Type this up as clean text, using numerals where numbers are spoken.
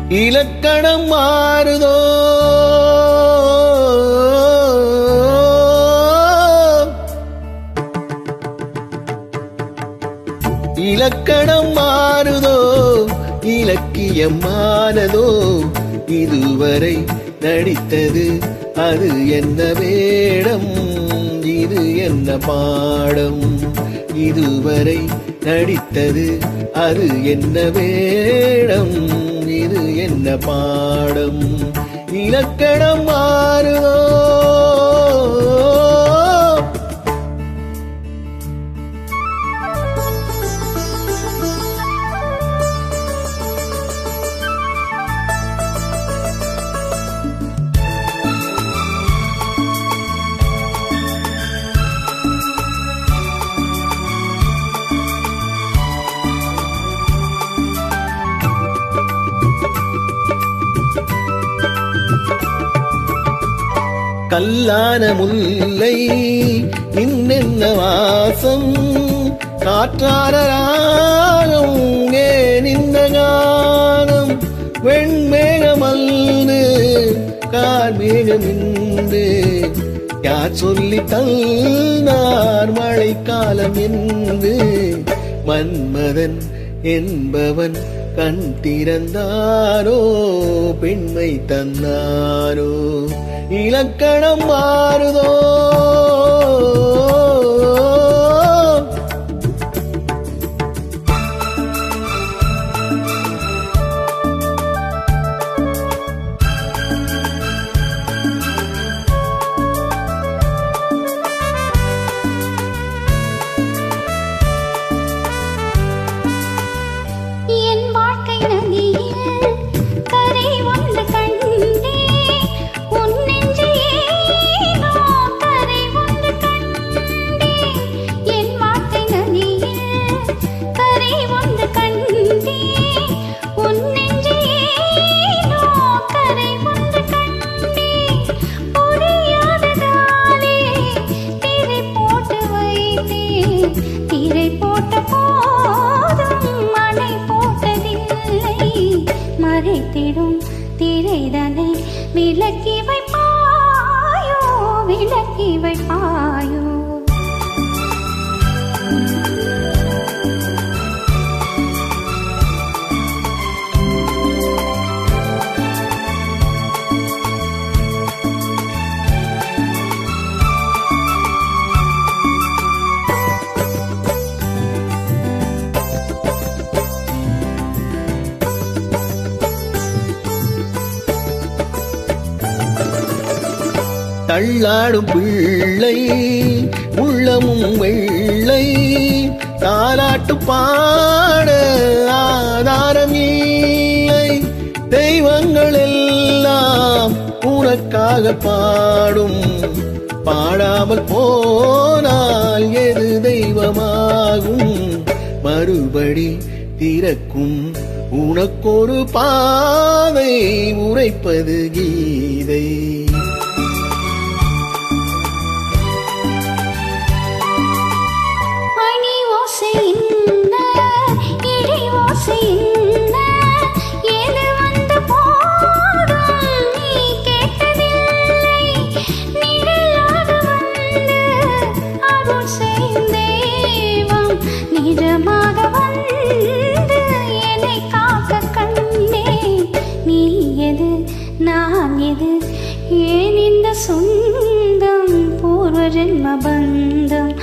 இலக்கணம் மாறுதோ இலக்கணம் மாறுதோ இலக்கியம் மாறதோ இதுவரை நடித்தது அது என்ன வேடம் இது என்ன பாடம் இதுவரை நடித்தது அது என்ன வேடம் இது என்ன பாடம் இலக்கணம் மாறுதோ கல்லான முல்லை இன்னென்ன வாசம் காற்றான ராகம் ஏன் இந்த கானம் வெண்மேகமல்னு கார்மேகம் என்று யார் சொல்லி தந்தார் மழைக்காலம் என்று மன்மதன் என்பவன் கண் திறந்தாரோ பெண்மை தந்தாரோ இலக்கணம் மாறுதோ திரைதனை விலக்கி வைப்பாயோ விலக்கி வைப்பாயோ தள்ளாடும் பிள்ளை உள்ளமும் வெள்ளை தாலாட்டு பாட ஆதாரம் இல்லை தெய்வங்கள் எல்லாம் உனக்காக பாடும் பாடாமல் போனால் எது தெய்வமாகும் மறுபடி திறக்கும் உனக்கொரு பாதை உரைப்பது கீதை ஏன் இந்த சொந்தம் பூர்வ ஜென்ம பந்தம்